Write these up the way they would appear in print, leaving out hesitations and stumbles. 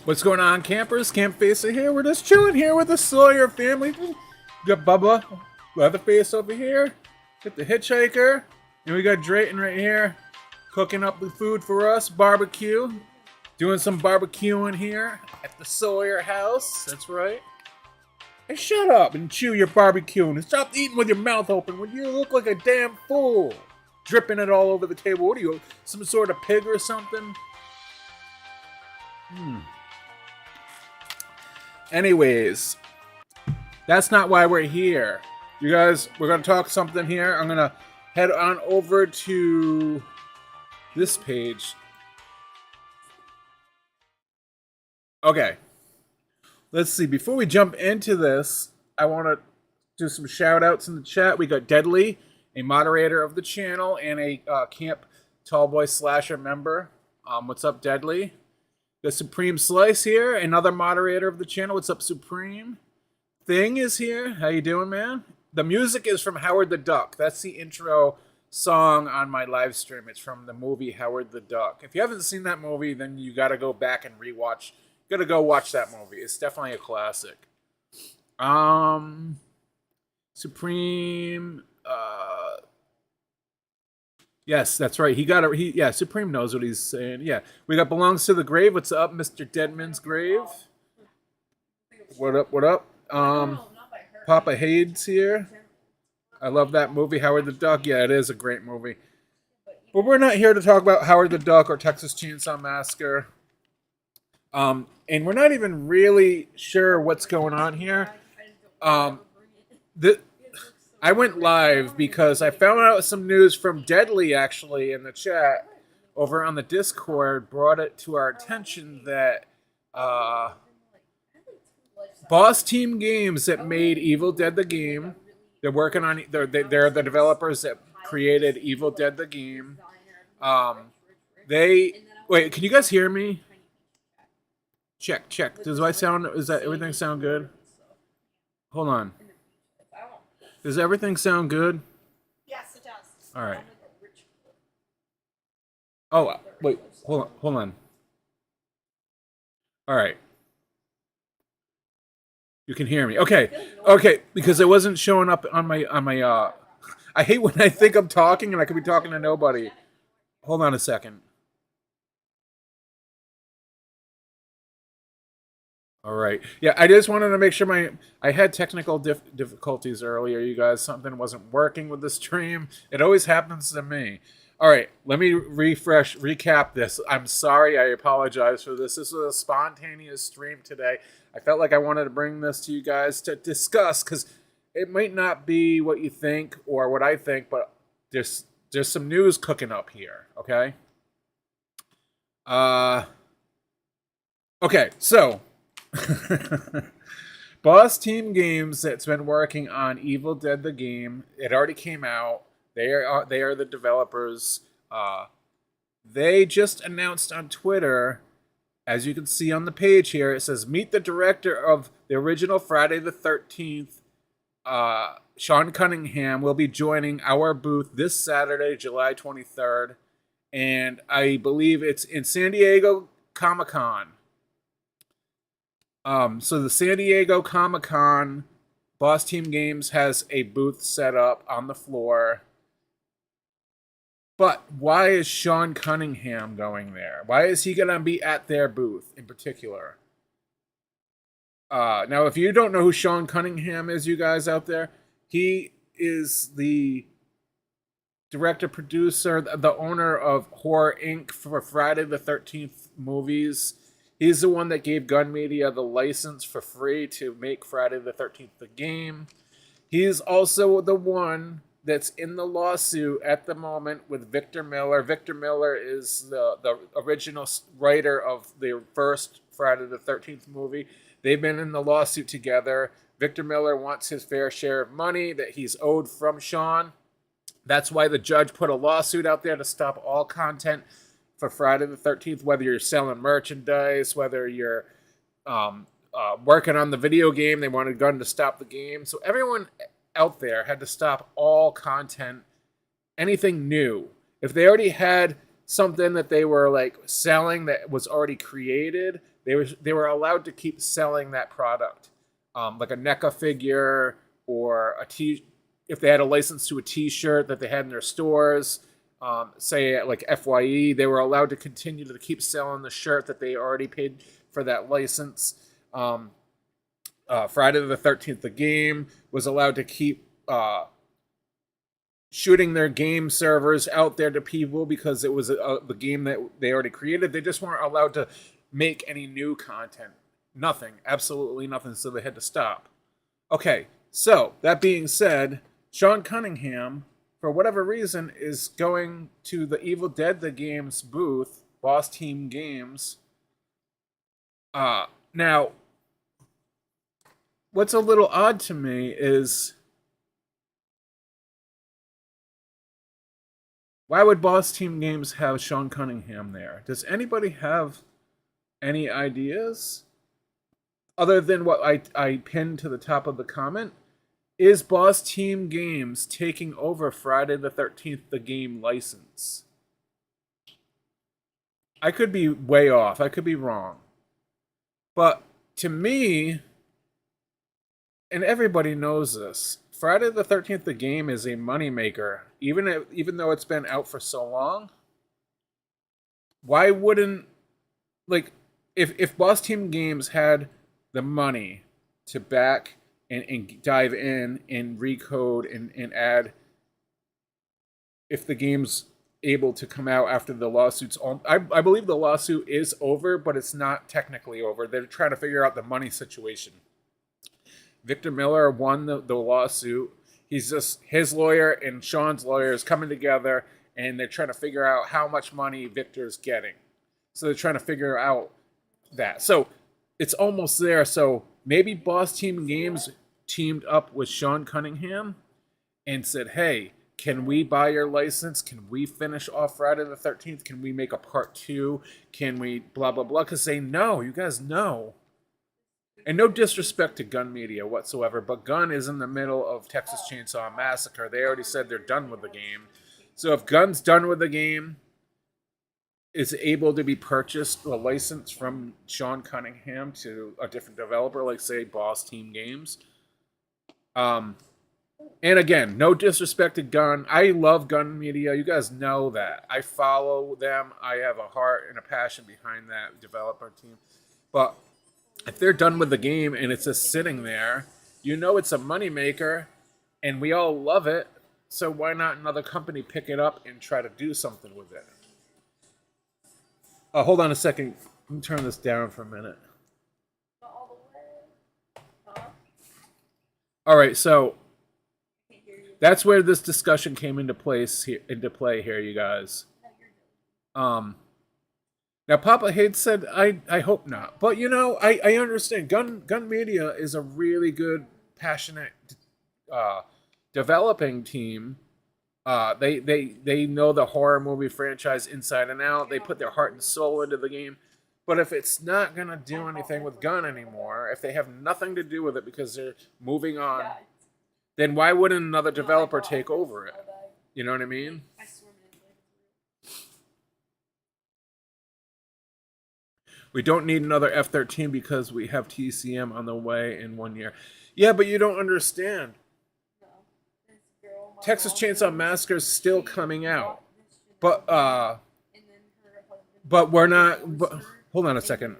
What's going on, campers? Campfacer here. We're just chilling here with the Sawyer family. We got Bubba, Leatherface over here. Got the hitchhiker. And we got Drayton right here, cooking up the food for us. Barbecue. Doing some barbecuing here at the Sawyer house. That's right. Hey, shut up and chew your barbecue and stop eating with your mouth open when you look like a damn fool. Dripping it all over the table. What are you, some sort of pig or something? Anyways, that's not why we're here. You guys, we're going to talk something here. I'm going to head on over to this page. Okay. Let's see. Before we jump into this, I want to do some shout outs in the chat. We got Deadly, a moderator of the channel, and a Camp Tallboy Slasher member. What's up, Deadly? The Supreme Slice here, another moderator of the channel. What's up, Supreme? Thing is here. How you doing, man? The music is from Howard the Duck. That's the intro song on my live stream. It's from the movie Howard the Duck. If you haven't seen that movie, then you got to go back and rewatch. You got to go watch that movie. It's definitely a classic. Supreme. Yes, that's right. Supreme knows what he's saying. Yeah. We got Belongs to the Grave. What's up, Mr. Deadman's Grave? What up, what up? Papa Hades here. I love that movie, Howard the Duck. Yeah, it is a great movie. But we're not here to talk about Howard the Duck or Texas Chainsaw Massacre. And we're not even really sure what's going on here. I went live because I found out some news from Deadly, actually, in the chat over on the Discord, brought it to our attention that Boss Team Games that made Evil Dead the game, they're working on, they're the developers that created Evil Dead the game. Wait, can you guys hear me? Check. Does everything sound good? Hold on. Does everything sound good? Yes, it does. All right. Oh, wait. Hold on. All right. You can hear me. Okay. Because it wasn't showing up on my. I hate when I think I'm talking and I could be talking to nobody. Hold on a second. All right. Yeah, I just wanted to make sure I had technical difficulties earlier, you guys. Something wasn't working with the stream. It always happens to me. All right, let me recap this. I'm sorry. I apologize for this. This was a spontaneous stream today. I felt like I wanted to bring this to you guys to discuss because it might not be what you think or what I think, but there's some news cooking up here, okay? Okay, so Boss Team Games that's been working on Evil Dead the game. It already came out. They are the developers. They just announced on Twitter, as you can see on the page here, it says meet the director of the original Friday the 13th. Sean Cunningham will be joining our booth this Saturday, July 23rd, and I believe it's in San Diego Comic-Con. So the San Diego Comic-Con, Boss Team Games has a booth set up on the floor. But why is Sean Cunningham going there? Why is he going to be at their booth in particular? Now, if you don't know who Sean Cunningham is, you guys out there, he is the director, producer, the owner of Horror Inc. for Friday the 13th movies. He's the one that gave Gun Media the license for free to make Friday the 13th the game. He's also the one that's in the lawsuit at the moment with Victor Miller. Victor Miller is the original writer of the first Friday the 13th movie. They've been in the lawsuit together. Victor Miller wants his fair share of money that he's owed from Sean. That's why the judge put a lawsuit out there to stop all content for Friday the 13th, whether you're selling merchandise, whether you're working on the video game. They wanted Gunn to stop the game. So everyone out there had to stop all content, anything new. If they already had something that they were like selling that was already created, they were allowed to keep selling that product, like a NECA figure or if they had a license to a T-shirt that they had in their stores. Say like FYE, they were allowed to continue to keep selling the shirt that they already paid for that license. Friday the 13th, the game was allowed to keep shooting their game servers out there to people because it was the game that they already created. They just weren't allowed to make any new content. Nothing, absolutely nothing. So they had to stop. Okay, so that being said, Sean Cunningham, for whatever reason, is going to the Evil Dead the Games booth, Boss Team Games. Now, what's a little odd to me is, why would Boss Team Games have Sean Cunningham there? Does anybody have any ideas? Other than what I pinned to the top of the comment, is Boss Team Games taking over Friday the 13th the game license? I could be way off. I could be wrong. But to me, and everybody knows this, Friday the 13th the game is a moneymaker. Even though it's been out for so long, why wouldn't, like, if Boss Team Games had the money to back and dive in and recode and add, if the game's able to come out after the lawsuit's on, I believe the lawsuit is over, but it's not technically over. They're trying to figure out the money situation. Victor Miller won the lawsuit. His lawyer and Sean's lawyer is coming together, and they're trying to figure out how much money Victor's getting. So they're trying to figure out that. So it's almost there. So maybe Boss Team Games teamed up with Sean Cunningham and said, hey, can we buy your license? Can we finish off Friday the 13th? Can we make a part 2? Can we blah, blah, blah? Because they know. You guys know. And no disrespect to Gun Media whatsoever, but Gun is in the middle of Texas Chainsaw Massacre. They already said they're done with the game. So if Gun's done with the game, is able to be purchased, a license from Sean Cunningham to a different developer, like, say, Boss Team Games. And again, no disrespect to Gun. I love Gun Media. You guys know that. I follow them. I have a heart and a passion behind that developer team. But if they're done with the game and it's just sitting there, you know it's a moneymaker, and we all love it, so why not another company pick it up and try to do something with it? Hold on a second. Let me turn this down for a minute. All right, so that's where this discussion came into play here, you guys. Now, Papa Hate said, I hope not. But, I understand. Gun Media is a really good, passionate, developing team. They know the horror movie franchise inside and out. They put their heart and soul into the game. But if it's not going to do anything with Gun anymore, if they have nothing to do with it because they're moving on, then why wouldn't another developer take over it? You know what I mean? We don't need another F-13 because we have TCM on the way in 1 year. Yeah, but you don't understand. Texas Chainsaw Massacre is still coming out. But we're not... hold on a second.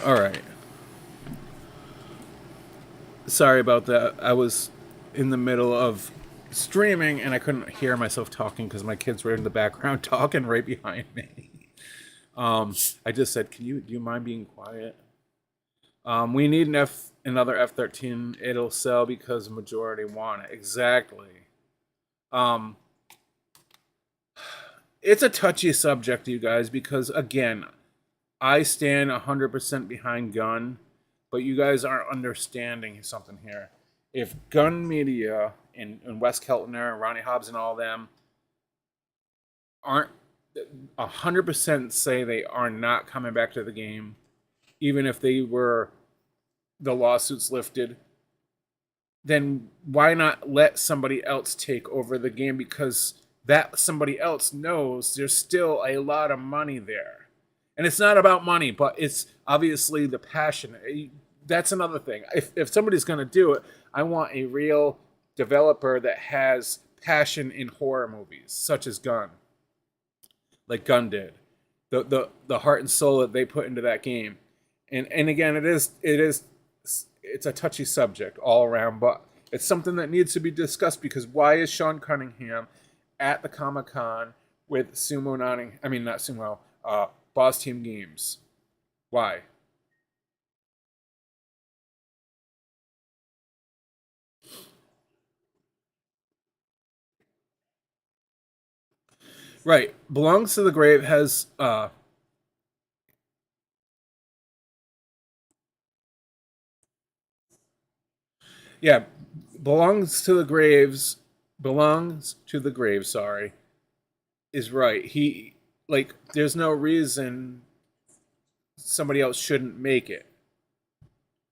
All right. Sorry about that. I was in the middle of streaming and I couldn't hear myself talking because my kids were in the background talking right behind me. I just said, do you mind being quiet? We need another F-13. It'll sell because the majority want it. Exactly. Um, it's a touchy subject, you guys, because again, I stand 100% behind gun, but you guys aren't understanding something here. If gun media and Wes Keltner and Ronnie Hobbs and all them aren't 100% say they are not coming back to the game, even if they were the lawsuits lifted, then why not let somebody else take over the game? Because that somebody else knows there's still a lot of money there. And it's not about money, but it's obviously the passion. That's another thing. If somebody's going to do it, I want a real developer that has passion in horror movies, such as Gun, like Gun did. The heart and soul that they put into that game. And again, it's a touchy subject all around, but it's something that needs to be discussed because why is Sean Cunningham at the Comic-Con with Sumo Notting? I mean, not Sumo, Boss Team Games. Why? Right. Belongs to the Grave has yeah, belongs to the grave, sorry, is right. He like there's no reason somebody else shouldn't make it.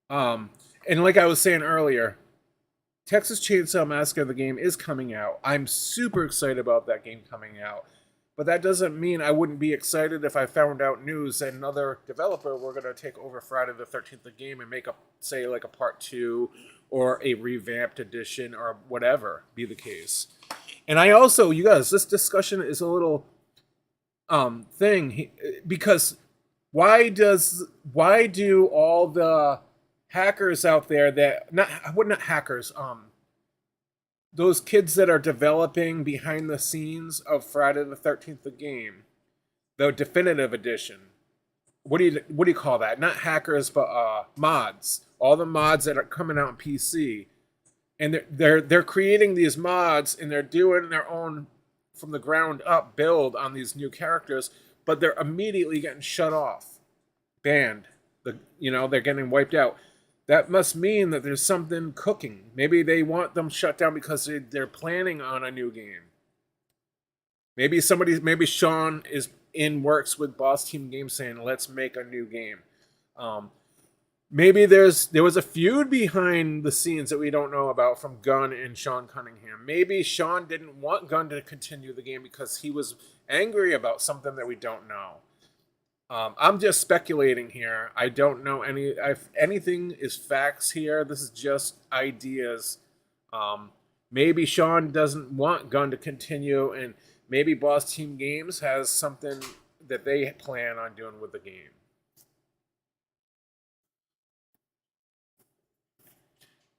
Um and like I was saying earlier, Texas Chainsaw Massacre the game is coming out. I'm super excited about that game coming out. But that doesn't mean I wouldn't be excited if I found out news that another developer were going to take over Friday the 13th the game and make a say like a part 2 or a revamped edition or whatever be the case. And I also, you guys, this discussion is a little thing because why do all the hackers out there that not hackers those kids that are developing behind the scenes of Friday the 13th the game, the definitive edition. What do you call that? Not hackers, but mods. All the mods that are coming out on PC, and they're creating these mods and they're doing their own from the ground up build on these new characters, but they're immediately getting shut off, banned. They're getting wiped out. That must mean that there's something cooking. Maybe they want them shut down because they're planning on a new game. Maybe Sean is in works with Boss Team Games saying, "Let's make a new game." Um, Maybe there was a feud behind the scenes that we don't know about from Gunn and Sean Cunningham. Maybe Sean didn't want Gunn to continue the game because he was angry about something that we don't know. I'm just speculating here. I don't know if anything is facts here. This is just ideas. Maybe Sean doesn't want Gunn to continue, and maybe Boss Team Games has something that they plan on doing with the game.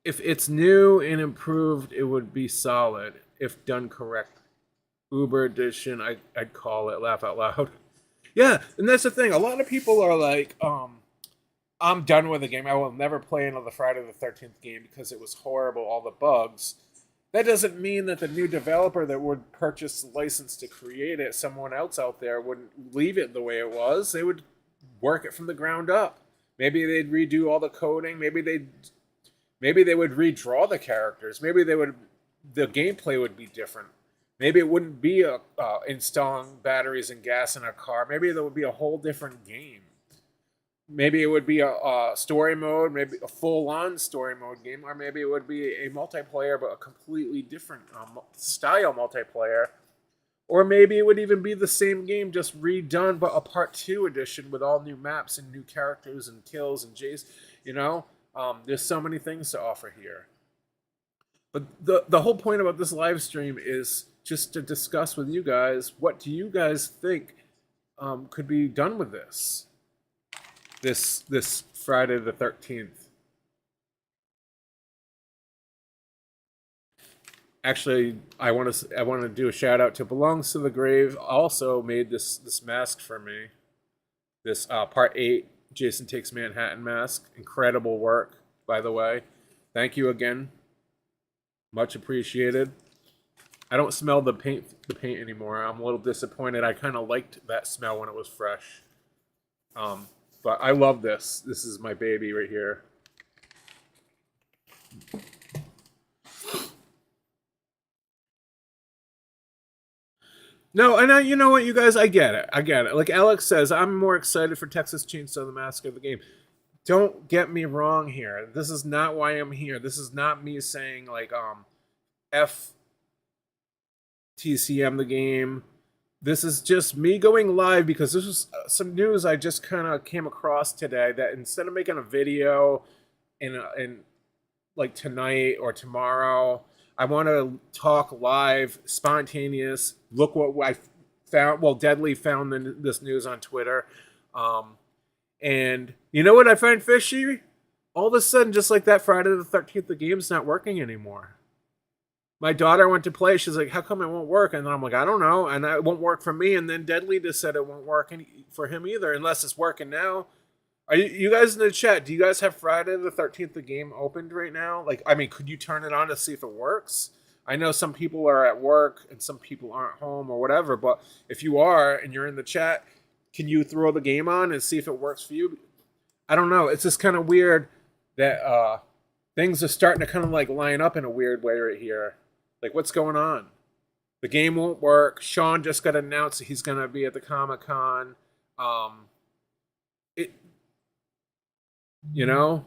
If it's new and improved, it would be solid if done correct. Uber edition, I'd call it. Laugh out loud. Yeah, and that's the thing. A lot of people are like, I'm done with the game. I will never play another Friday the 13th game because it was horrible, all the bugs. That doesn't mean that the new developer that would purchase the license to create it, someone else out there, wouldn't leave it the way it was. They would work it from the ground up. Maybe they'd redo all the coding. Maybe they would redraw the characters. The gameplay would be different. Maybe it wouldn't be installing batteries and gas in a car. Maybe there would be a whole different game. Maybe it would be a story mode, maybe a full-on story mode game, or maybe it would be a multiplayer but a completely different style multiplayer. Or maybe it would even be the same game just redone but a part 2 edition with all new maps and new characters and kills and Jace. There's so many things to offer here. But the whole point about this live stream is just to discuss with you guys, what do you guys think could be done with this Friday the 13th? Actually, I want to do a shout out to Belongs to the Grave. Also made this mask for me. This part 8 Jason Takes Manhattan mask. Incredible work, by the way. Thank you again. Much appreciated. I don't smell the paint anymore. I'm a little disappointed. I kind of liked that smell when it was fresh. Um, but I love this. This is my baby right here. No, and you know what, you guys, I get it. I get it. Like Alex says, I'm more excited for Texas Chainsaw the Massacre the game. Don't get me wrong here. This is not why I'm here. This is not me saying like F TCM the game. This is just me going live because this was some news I just kind of came across today that instead of making a video in like tonight or tomorrow, I want to talk live, spontaneous. Look what I found. Well, Deadly found this news on Twitter. And you know what I find fishy? All of a sudden, just like that Friday the 13th, the game's not working anymore. My daughter went to play. She's like, "How come it won't work?" And then I'm like, "I don't know." And it won't work for me. And then Deadly just said it won't work for him either, unless it's working now. Are you guys in the chat? Do you guys have Friday the 13th the game opened right now? Like, I mean, could you turn it on to see if it works? I know some people are at work and some people aren't home or whatever, but if you are and you're in the chat, can you throw the game on and see if it works for you? I don't know. It's just kind of weird that things are starting to kind of like line up in a weird way right here. Like, what's going on? The game won't work. Sean just got announced that he's going to be at the Comic-Con. It, you know,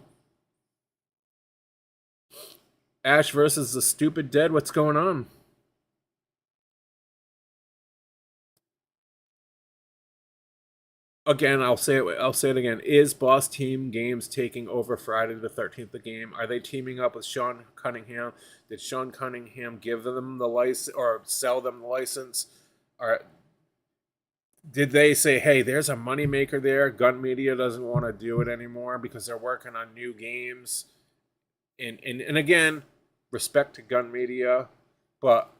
Ash versus the Stupid Dead. What's going on? Again, I'll say it again. Is Boss Team Games taking over Friday the 13th the game? Are they teaming up with Sean Cunningham? Did Sean Cunningham give them the license or sell them the license? Or did they say, "Hey, there's a moneymaker there. Gun Media doesn't want to do it anymore because they're working on new games." And again, respect to Gun Media, but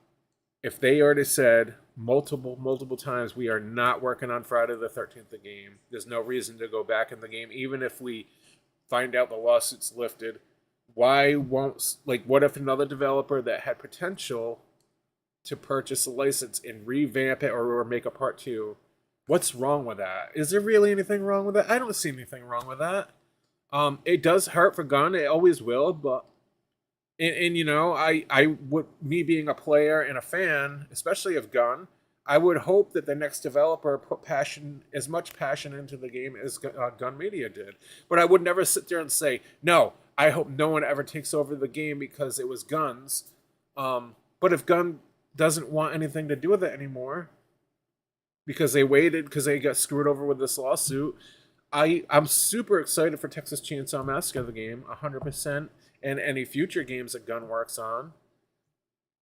if they already said multiple times we are not working on Friday the 13th the game, there's no reason to go back in the game even if we find out the lawsuit's lifted. Why won't, like, what if another developer that had potential to purchase a license and revamp it or make a part 2? What's wrong with that? Is there really anything wrong with that? I don't see anything wrong with that. It does hurt for Gun, it always will, but and you know, I would, me being a player and a fan, especially of Gun, I would hope that the next developer put as much passion into the game as Gun Media did. But I would never sit there and say, "No, I hope no one ever takes over the game because it was Gun's." But if Gun doesn't want anything to do with it anymore because they waited because they got screwed over with this lawsuit, I'm super excited for Texas Chainsaw Massacre the game, 100%, and any future games that Gun works on.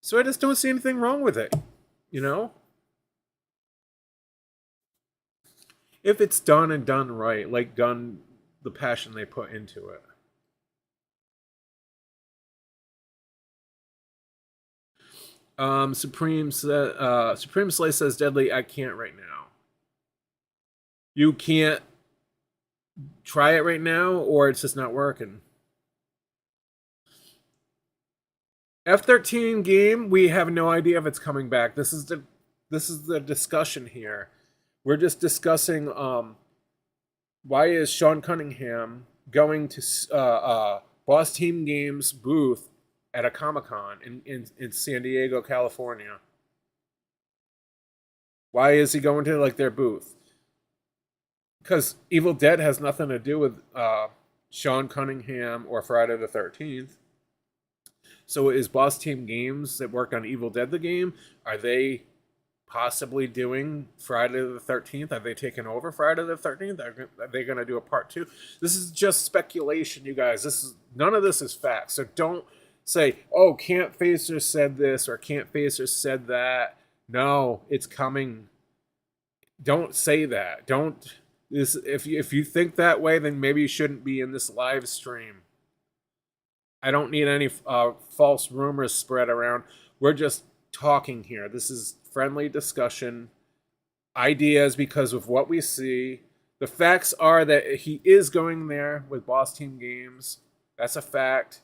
So I just don't see anything wrong with it, you know? If it's done and done right, like Gun, the passion they put into it. Supreme Slice says, "Deadly, I can't right now." You can't try it right now, or it's just not working. F-13 game, we have no idea if it's coming back. This is the discussion here. We're just discussing why is Sean Cunningham going to Boss Team Games booth at a Comic-Con in San Diego, California? Why is he going to like their booth? Because Evil Dead has nothing to do with Sean Cunningham or Friday the 13th. So is Boss Team Games that worked on Evil Dead the game, are they possibly doing Friday the 13th? Have they taken over Friday the 13th? Are they going to do a part 2? This is just speculation, you guys. None of this is fact. So don't say, "Oh, Campfacer said this" or "Campfacer said that." No, it's coming. Don't say that. Don't this if you think that way, then maybe you shouldn't be in this live stream. I don't need any false rumors spread around. We're just talking here. This is friendly discussion, ideas because of what we see. The facts are that he is going there with Boss Team Games. That's a fact.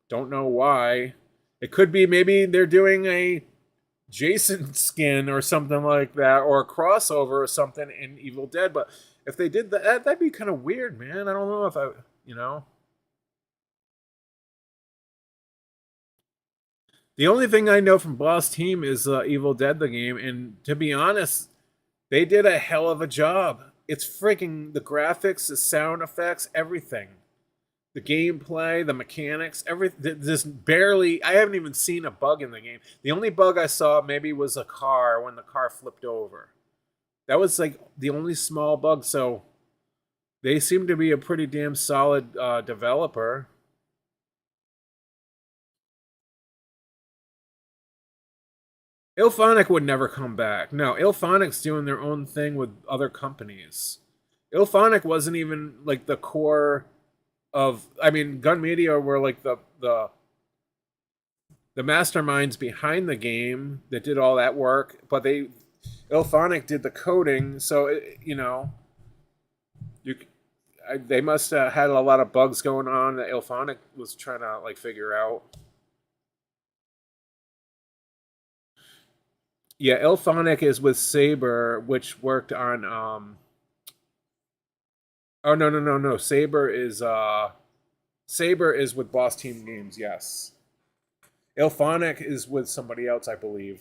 Don't know why. It could be maybe they're doing a Jason skin or something like that, or a crossover or something in Evil Dead. But if they did that, that'd be kind of weird, man. I don't know if I. The only thing I know from Boss Team is Evil Dead the game, and to be honest, they did a hell of a job. It's freaking the graphics, the sound effects, everything. The gameplay, the mechanics, everything. There's barely. I haven't even seen a bug in the game. The only bug I saw maybe was a car when the car flipped over. That was like the only small bug. So they seem to be a pretty damn solid developer. Ilphonic would never come back. No, Ilphonic's doing their own thing with other companies. Ilphonic wasn't even like the core of. I mean, Gun Media were like the masterminds behind the game that did all that work, but Ilphonic did the coding, so you they must have had a lot of bugs going on that Ilphonic was trying to like figure out. Yeah, Ilphonic is with Saber, which worked on oh no. Saber is with Boss Team Games, yes. Ilphonic is with somebody else, I believe.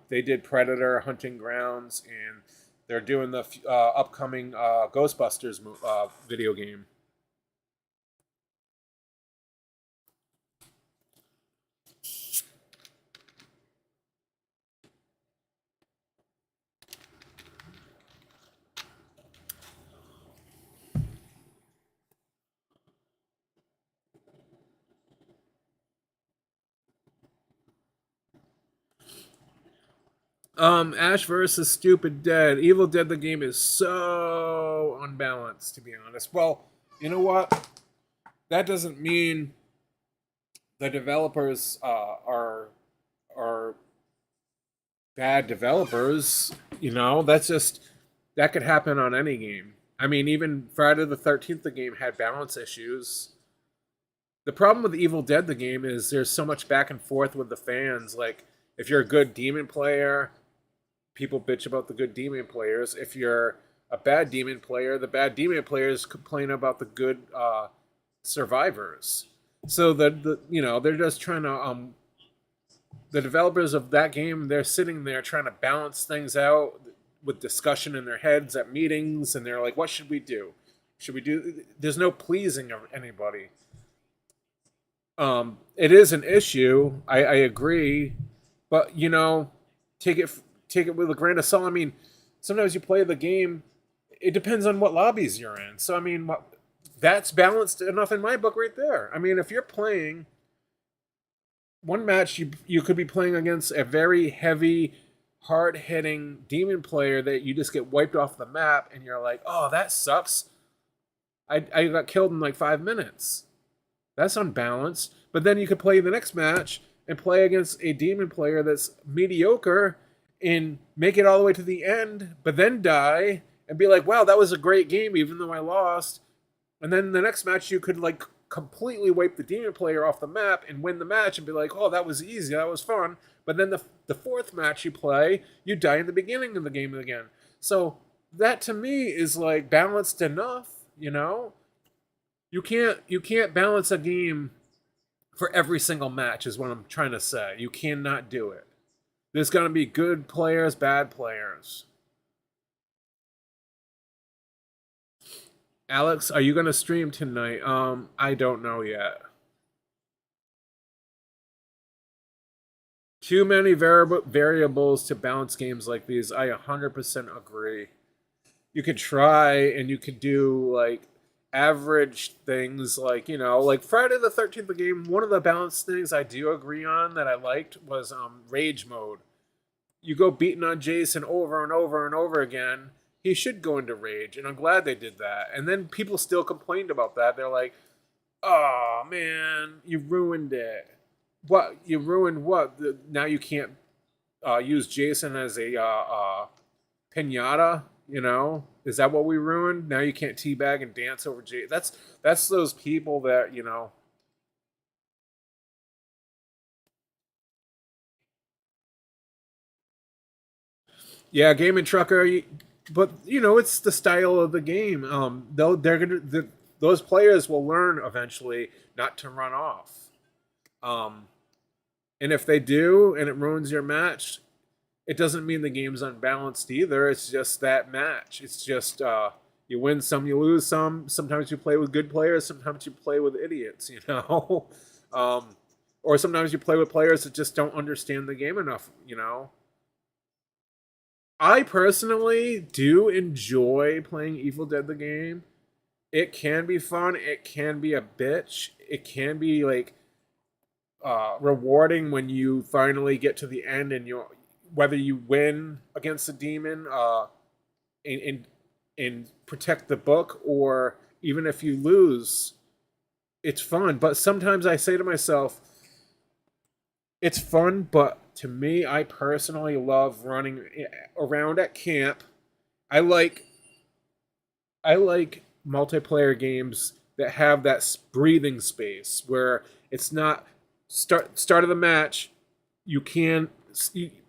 They did Predator, Hunting Grounds, and they're doing the upcoming Ghostbusters video game. Ash versus Stupid Dead. Evil Dead the game is so unbalanced, to be honest. Well, you know what? That doesn't mean the developers are bad developers. That's just that could happen on any game. I mean, even Friday the 13th, the game had balance issues. The problem with Evil Dead, the game, is there's so much back and forth with the fans. Like, if you're a good demon player, people bitch about the good demon players. If you're a bad demon player, the bad demon players complain about the good survivors. So they're just trying to the developers of that game, they're sitting there trying to balance things out with discussion in their heads at meetings, and they're like, what should we do? Should we do? There's no pleasing of anybody. It is an issue. I agree, but take it take it with a grain of salt. I mean, sometimes you play the game. It depends on what lobbies you're in. So I mean, that's balanced enough in my book right there. I mean, if you're playing one match, you could be playing against a very heavy, hard hitting demon player that you just get wiped off the map, and you're like, oh, that sucks. I got killed in like 5 minutes. That's unbalanced. But then you could play the next match and play against a demon player that's mediocre and make it all the way to the end, but then die and be like, wow, that was a great game, even though I lost. And then the next match, you could like completely wipe the demon player off the map and win the match and be like, oh, that was easy, that was fun. But then the fourth match you play, you die in the beginning of the game again. So that to me is like balanced enough. You can't balance a game for every single match is what I'm trying to say. You cannot do it. There's going to be good players, bad players. Alex, are you going to stream tonight? I don't know yet. Too many variables to balance games like these. I 100% agree. You could try and you could do like average things like Friday the 13th the game. One of the balance things I do agree on that I liked was rage mode. You go beating on Jason over and over and over again, he should go into rage, and I'm glad they did that. And then people still complained about that. They're like, oh man, you ruined it. What you ruined? What now? You can't use Jason as a pinata. You know, is that what we ruined? Now you can't teabag and dance over Jason. That's those people that you know. Yeah, Game and Trucker, but you know it's the style of the game. They're gonna those players will learn eventually not to run off. Um, and if they do, and it ruins your match, it doesn't mean the game's unbalanced either. It's just that match. It's just you win some, you lose some. Sometimes you play with good players. Sometimes you play with idiots. You know, um, or sometimes you play with players that just don't understand the game enough. You know, I personally do enjoy playing Evil Dead the game. It can be fun. It can be a bitch. It can be like rewarding when you finally get to the end and you whether you win against the demon and, and and protect the book or even if you lose, it's fun. But sometimes I say to myself, it's fun, but to me, I personally love running around at camp. I like I like multiplayer games that have that breathing space where it's not start of the match. You can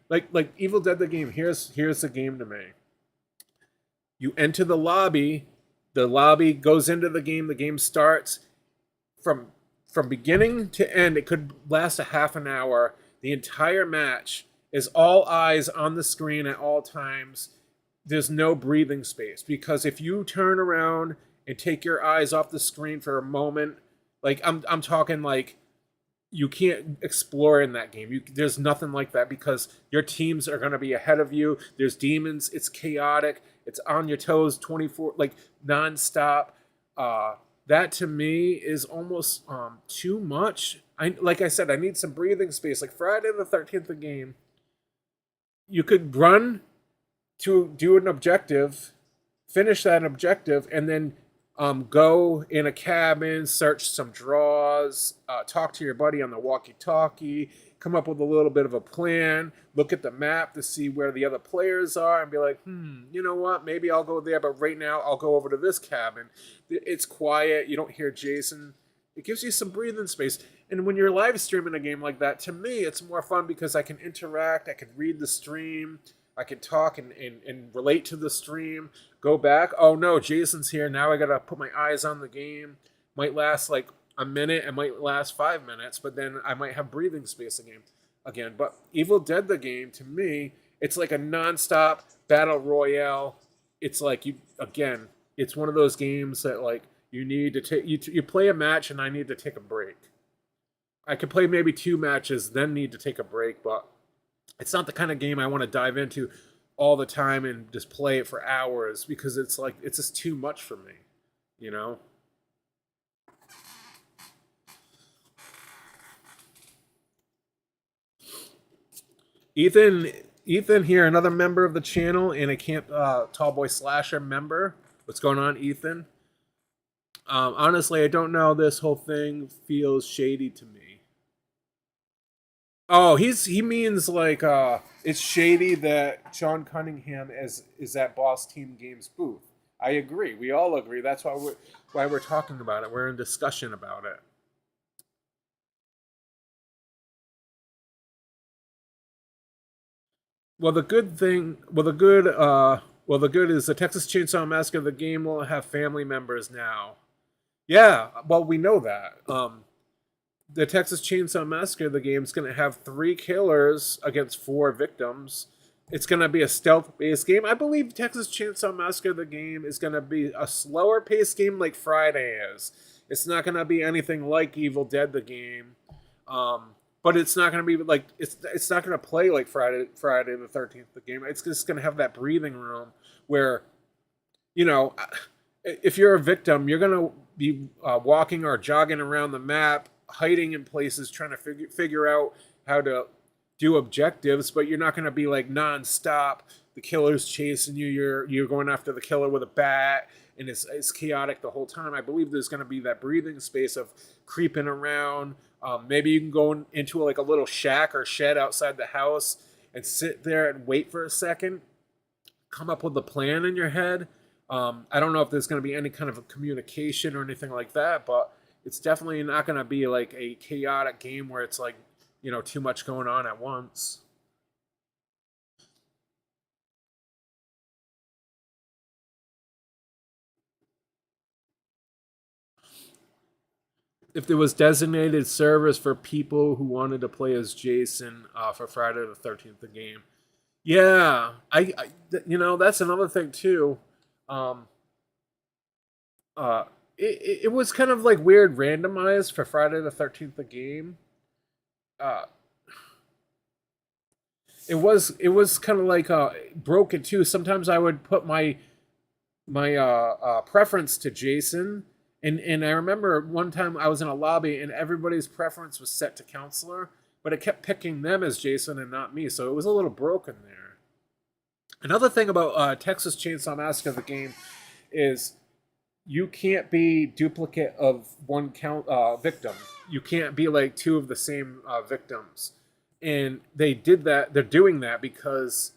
like Evil Dead the game. Here's the game to me. You enter the lobby. The lobby goes into the game. The game starts from from beginning to end. It could last a half an hour. The entire match is all eyes on the screen at all times. There's no breathing space because if you turn around and take your eyes off the screen for a moment, like I'm talking like you can't explore in that game. There's nothing like that because your teams are going to be ahead of you. There's demons. It's chaotic. It's on your toes 24 like nonstop. Uh, that to me is almost too much. I like I said, I need some breathing space. Like Friday the 13th the game, you could run to do an objective, finish that objective, and then go in a cabin, search some draws, talk to your buddy on the walkie-talkie, come up with a little bit of a plan, look at the map to see where the other players are, and be like, you know what? Maybe I'll go there, but right now I'll go over to this cabin. It's quiet. You don't hear Jason. It gives you some breathing space. And when you're live streaming a game like that, to me, it's more fun because I can interact. I can read the stream. I can talk and relate to the stream. Go back. Oh no, Jason's here. Now I gotta put my eyes on the game. Might last like a minute. It might last 5 minutes, but then I might have breathing space again. But Evil Dead the game, to me, it's like a nonstop battle royale. It's like you again. It's one of those games that like you need to take. You play a match, and I need to take a break. I could play maybe 2 matches, then need to take a break, but it's not the kind of game I want to dive into all the time and just play it for hours because it's like it's just too much for me, you know. Ethan, Ethan here, another member of the channel and a Camp Tallboy Slasher member. What's going on, Ethan? Honestly, I don't know. This whole thing feels shady to me. Oh, he means like it's shady that Sean Cunningham is at Boss Team Games booth. I agree. We all agree. That's why we're talking about it. We're in discussion about it. Well the good is the Texas Chainsaw Massacre the game will have family members now. Yeah, well we know that. The Texas Chainsaw Massacre, the game is going to have 3 killers against 4 victims. It's going to be a stealth-based game. I believe Texas Chainsaw Massacre, the game, is going to be a slower-paced game like Friday is. It's not going to be anything like Evil Dead, the game, but it's not going to be like it's not going to play like Friday the 13th, the game. It's just going to have that breathing room where you know if you're a victim, you're going to be walking or jogging around the map, hiding in places, trying to figure out how to do objectives, but you're not going to be like nonstop. The killer's chasing you. You're going after the killer with a bat. and it's chaotic the whole time. I believe there's going to be that breathing space of creeping around. Maybe you can go into like a little shack or shed outside the house and sit there and wait for a second, come up with a plan in your head. I don't know if there's going to be any kind of a communication or anything like that, but it's definitely not going to be like a chaotic game where it's like, too much going on at once. If there was designated servers for people who wanted to play as Jason for Friday the 13th, the game. Yeah, that's another thing too. Um, it was kind of like weird randomized for Friday the 13th, the game. Uh, it was kind of like broken too. Sometimes I would put my preference to Jason, and I remember one time I was in a lobby and everybody's preference was set to counselor, but it kept picking them as Jason and not me, so it was a little broken there. Another thing about Texas Chainsaw Massacre the game is you can't be duplicate of one victim. You can't be like two of the same victims, and they did that. They're doing that because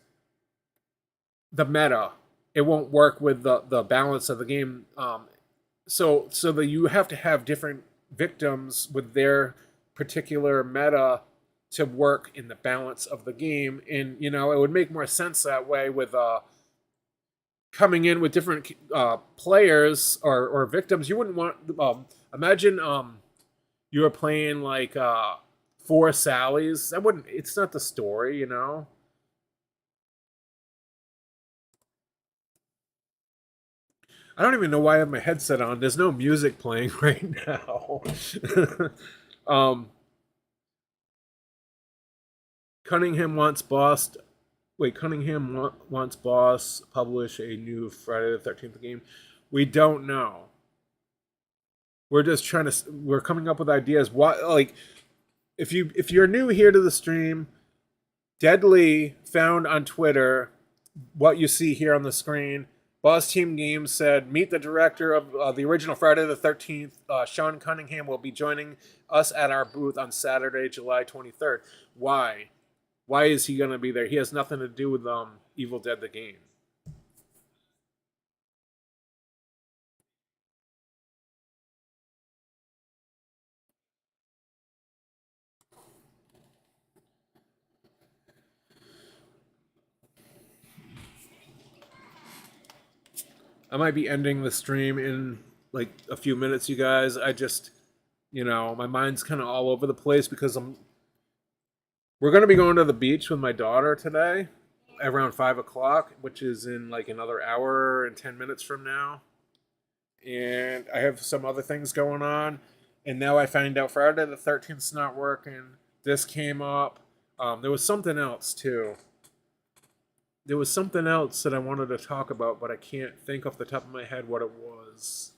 the meta, it won't work with the balance of the game. So that you have to have different victims with their particular meta to work in the balance of the game, and it would make more sense that way with coming in with different players or victims. You wouldn't want imagine you were playing like four Sallys. That wouldn't. It's not the story. I don't even know why I have my headset on. There's no music playing right now. um, Cunningham wants boss. Wait, Cunningham wants boss publish a new Friday the 13th game. We don't know. We're just trying to. We're coming up with ideas. What like if you're new here to the stream, Deadly found on Twitter what you see here on the screen. Boss Team Games said, meet the director of the original Friday the 13th. Sean Cunningham will be joining us at our booth on Saturday, July 23rd. Why? Why is he going to be there? He has nothing to do with Evil Dead the game. I might be ending the stream in like a few minutes, you guys. I just, my mind's kind of all over the place because we're going to be going to the beach with my daughter today around 5 o'clock, which is in like another hour and 10 minutes from now. And I have some other things going on. And now I find out Friday the 13th is not working. This came up. There was something else too. There was something else that I wanted to talk about, but I can't think off the top of my head what it was.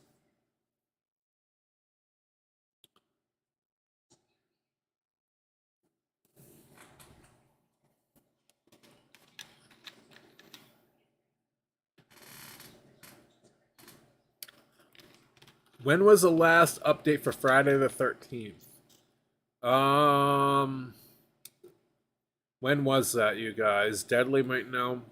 When was the last update for Friday the 13th? When was that, you guys? Deadly might know.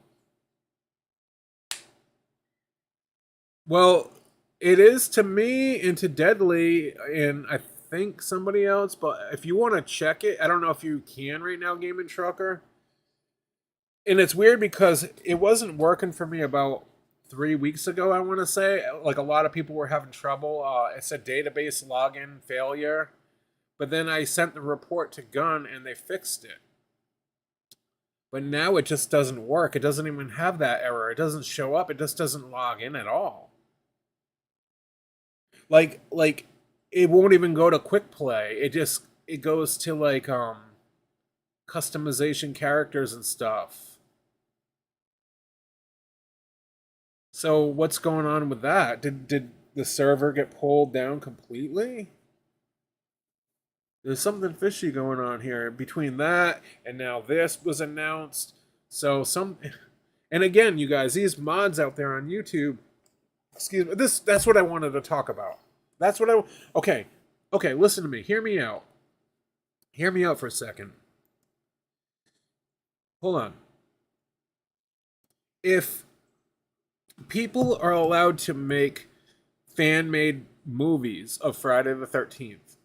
Well, it is to me and to Deadly, and I think somebody else, but if you want to check it, I don't know if you can right now, Game and Trucker. And it's weird because it wasn't working for me about 3 weeks ago, I want to say. Like a lot of people were having trouble. It said database login failure. But then I sent the report to Gun and they fixed it. But now it just doesn't work. It doesn't even have that error. It doesn't show up. It just doesn't log in at all. Like it won't even go to quick play. It goes to like customization characters and stuff. So what's going on with that? Did the server get pulled down completely? There's something fishy going on here between that and now this was announced. And again, you guys, these mods out there on YouTube, excuse me. That's what I wanted to talk about. That's what I. Okay, okay. Listen to me. Hear me out. Hear me out for a second. Hold on. If people are allowed to make fan made movies of Friday the 13th,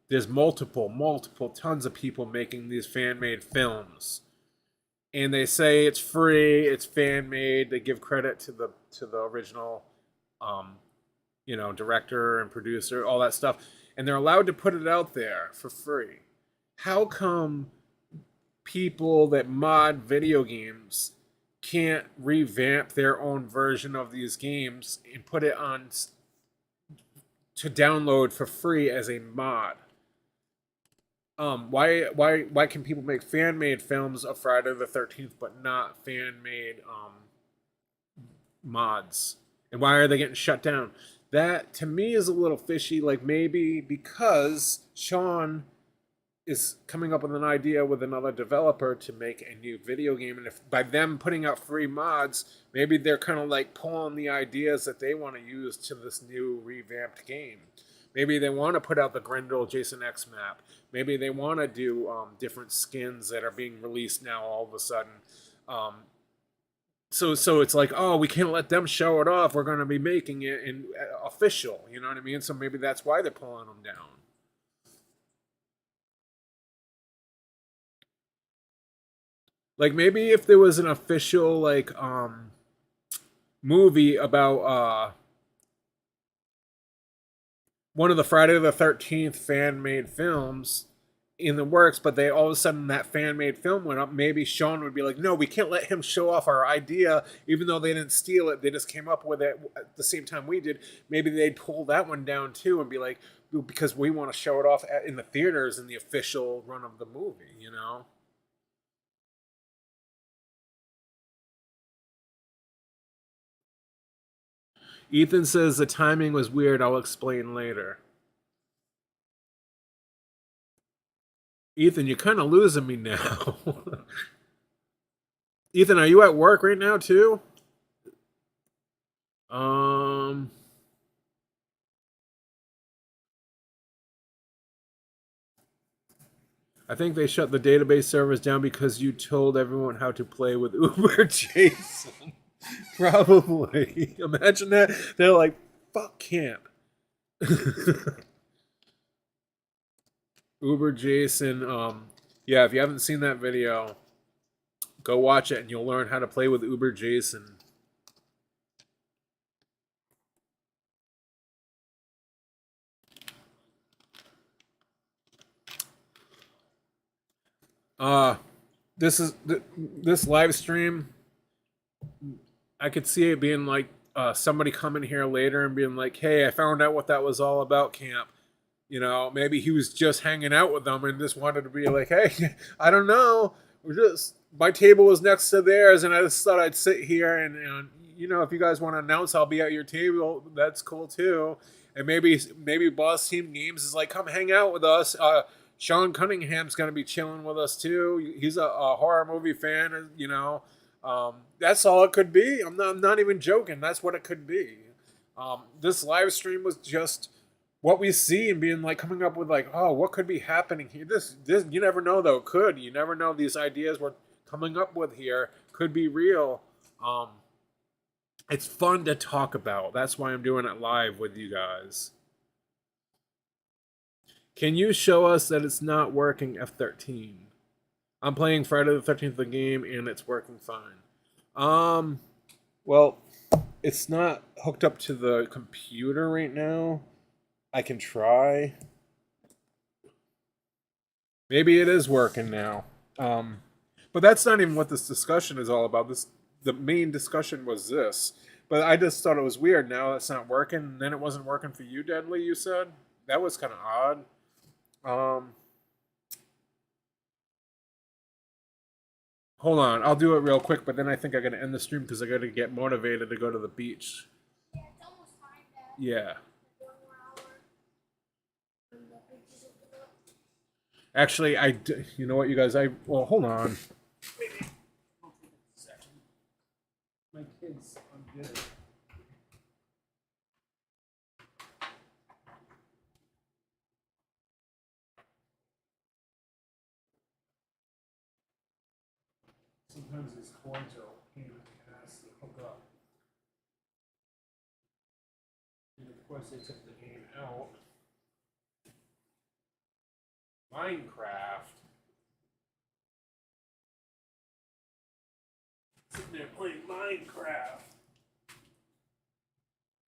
there's multiple tons of people making these fan made films. And they say it's free, it's fan made, they give credit to the original um, director and producer, all that stuff. And they're allowed to put it out there for free. How come people that mod video games can't revamp their own version of these games and put it on to download for free as a mod? Why can people make fan made films of Friday the 13th but not fan made mods? And why are they getting shut down? That to me is a little fishy. Like maybe because Sean is coming up with an idea with another developer to make a new video game, and if by them putting out free mods, maybe they're kind of like pulling the ideas that they want to use to this new revamped game. Maybe they want to put out the Grendel Jason X map. Maybe they want to do different skins that are being released now all of a sudden. So it's like, oh, we can't let them show it off. We're going to be making it official. You know what I mean? So maybe that's why they're pulling them down. Like maybe if there was an official like movie about one of the Friday the 13th fan made films in the works, but they all of a sudden that fan made film went up, maybe Sean would be like, no, we can't let him show off our idea, even though they didn't steal it, they just came up with it at the same time we did. Maybe they'd pull that one down too and be like, because we want to show it off in the theaters in the official run of the movie, you know? Ethan says the timing was weird. I'll explain later. Ethan, you're kind of losing me now. Ethan, are you at work right now too? Um, I think they shut the database servers down because you told everyone how to play with Uber Jason. Probably. Imagine that. They're like, fuck camp. Uber Jason. Yeah, if you haven't seen that video, go watch it and you'll learn how to play with Uber Jason. Uh this live stream. I could see it being like somebody coming here later and being like, "Hey, I found out what that was all about, camp." You know, maybe he was just hanging out with them and just wanted to be like, "Hey, I don't know. We're just my table was next to theirs, and I just thought I'd sit here and if you guys want to announce I'll be at your table, that's cool too." And maybe Boss Team Games is like, "Come hang out with us." Sean Cunningham's gonna be chilling with us too. He's a horror movie fan, you know. That's all it could be. I'm not even joking. That's what it could be. This live stream was just what we see and being like coming up with like, oh, what could be happening here? This you never know though. Could you never know? These ideas we're coming up with here could be real. It's fun to talk about. That's why I'm doing it live with you guys. Can you show us that it's not working, F13? I'm playing Friday the 13th the game and it's working fine. Well, it's not hooked up to the computer right now. I can try. Maybe it is working now. But that's not even what this discussion is all about. The main discussion was this. But I just thought it was weird. Now it's not working. And then it wasn't working for you, Deadly, you said? That was kind of odd. Hold on. I'll do it real quick, but then I think I got to end the stream because I got to get motivated to go to the beach. Yeah, it's almost time, Dad. Yeah. One more hour. And the bridges open up. Actually, you know what, you guys? Hold on. My kids are did. Sometimes these cords are a pain in the ass to hook up. And of course they took the game out. Minecraft. Sitting there playing Minecraft.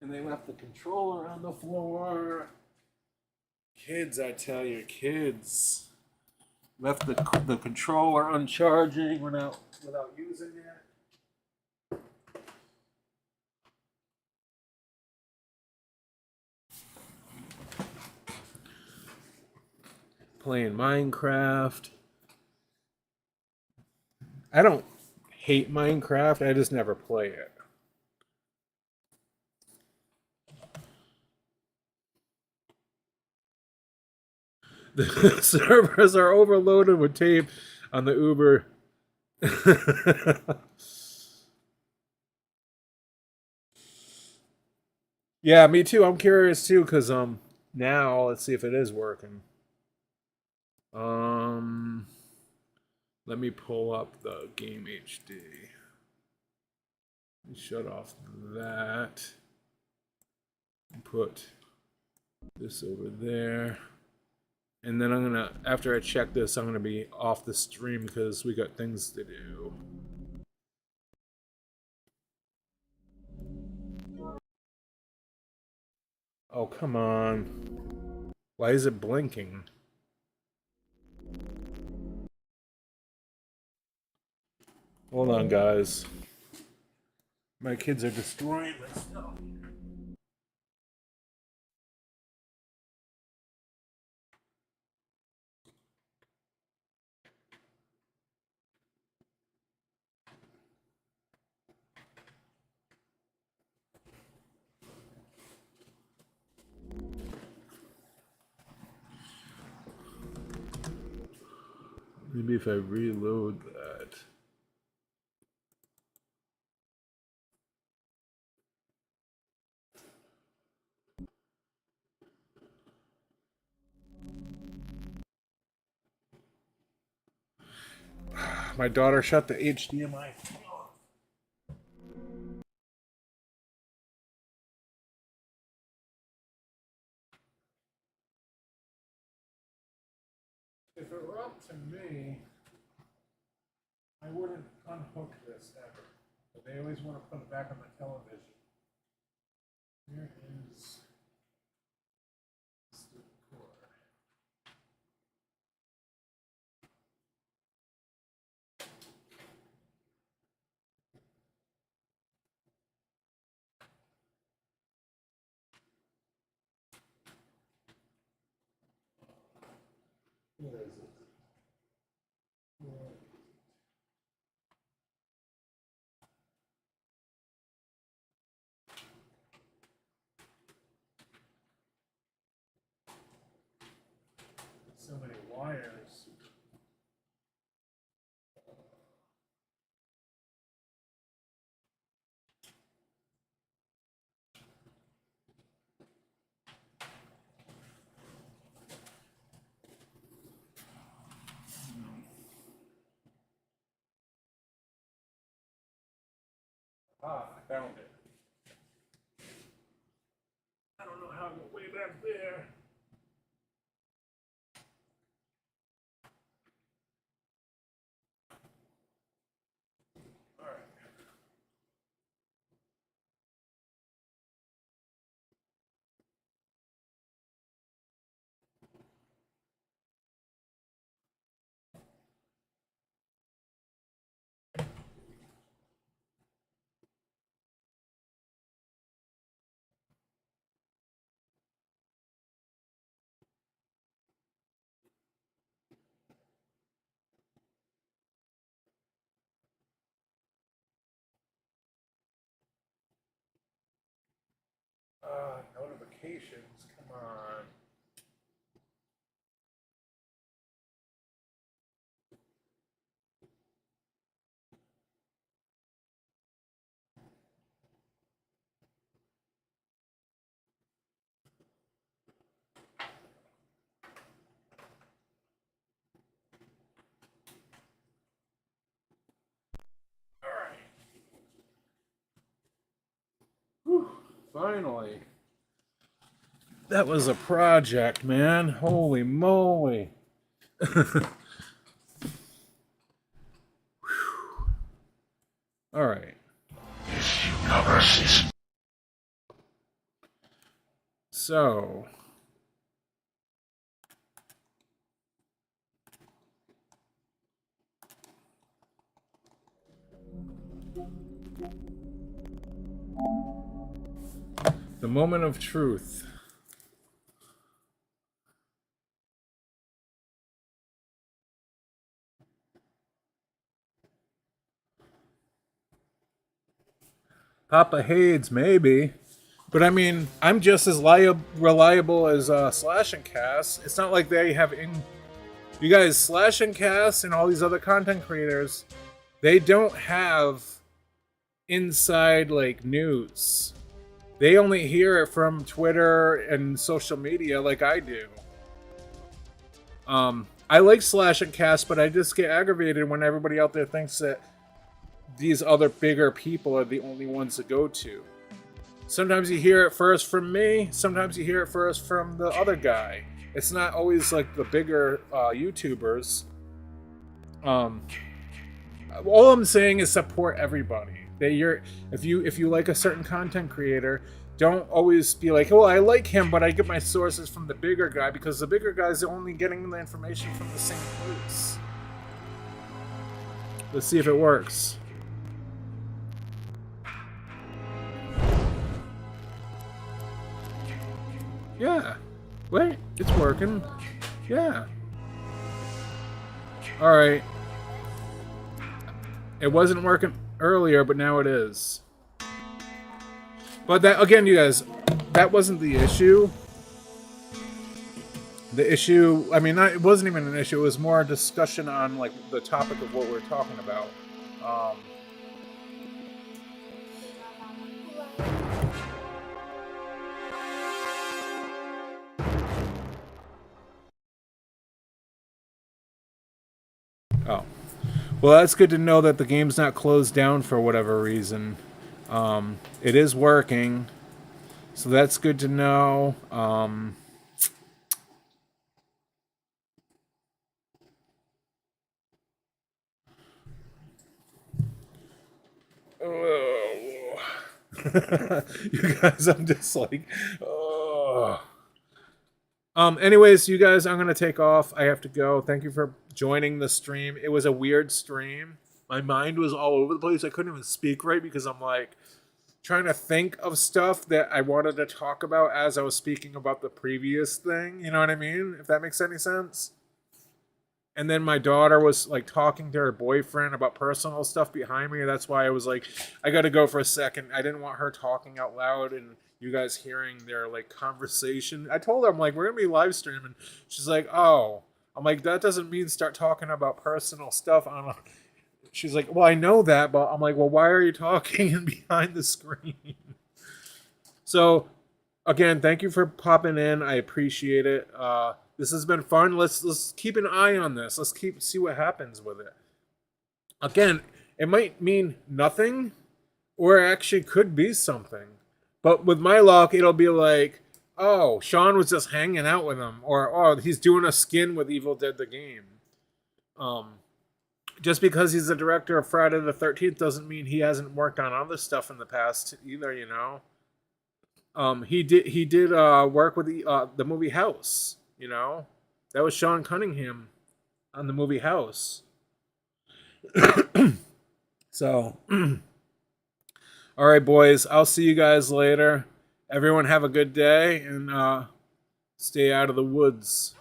And they left the controller on the floor. Kids, I tell you, kids. Left the controller uncharging without using it. Playing Minecraft. I don't hate Minecraft, I just never play it. The servers are overloaded with tape on the Uber. Yeah, me too. I'm curious too, because now let's see if it is working. Um Let me pull up the game HD. Let me shut off that. Put this over there. And then I'm gonna, after I check this, I'm gonna be off the stream because we got things to do. Oh, come on. Why is it blinking? Hold on, guys. My kids are destroying my stuff. Maybe if I reload that. My daughter shut the HDMI. If it were up to me, I wouldn't unhook this ever. But they always want to put it back on the television. Here is the cord. Where is it? So many wires. Ah, I found it. I don't know how to get way back there. All right. Notifications. Come on. Finally. That was a project, man. Holy moly. All right. This universe is So, the moment of truth. Papa Hades, maybe. But I mean, I'm just as reliable as Slash and Cast. It's not like they have You guys, Slash and Cast and all these other content creators, they don't have inside like news. They only hear it from Twitter and social media like I do. I like Slash and Cast, but I just get aggravated when everybody out there thinks that these other bigger people are the only ones to go to. Sometimes you hear it first from me, sometimes you hear it first from the other guy. It's not always like the bigger YouTubers. All I'm saying is support everybody. If you like a certain content creator, don't always be like, well, I like him, but I get my sources from the bigger guy, because the bigger guy's only getting the information from the same place. Let's see if it works. Yeah. Wait, it's working. Yeah. Alright. It wasn't working earlier, but now it is. But that, again, you guys, that wasn't the issue. The issue, I mean, it wasn't even an issue. It was more a discussion on, like, the topic of what we're talking about. Oh. Well, that's good to know that the game's not closed down for whatever reason. It is working. So that's good to know. You guys, I'm just like, oh. Anyways, you guys, I'm gonna take off. I have to go. Thank you for joining the stream. It was a weird stream. My mind was all over the place. I couldn't even speak right because I'm like trying to think of stuff that I wanted to talk about as I was speaking about the previous thing. You know what I mean? If that makes any sense. And then my daughter was like talking to her boyfriend about personal stuff behind me. That's why I was like, I got to go for a second. I didn't want her talking out loud and you guys hearing their like conversation. I told her, I'm like, we're going to be live streaming. She's like, oh. I'm like, that doesn't mean start talking about personal stuff on a... She's like, well, I know that, but I'm like, well, why are you talking behind the screen? So, again, thank you for popping in. I appreciate it. This has been fun. Let's keep an eye on this. Let's see what happens with it. Again, it might mean nothing, or it actually could be something. But with my luck, it'll be like, oh, Sean was just hanging out with him, or oh, he's doing a skin with Evil Dead the game. Just because he's the director of Friday the 13th doesn't mean he hasn't worked on other stuff in the past either, you know. He did work with the movie House, you know. That was Sean Cunningham on the movie House. So, all right, boys, I'll see you guys later. Everyone have a good day and stay out of the woods.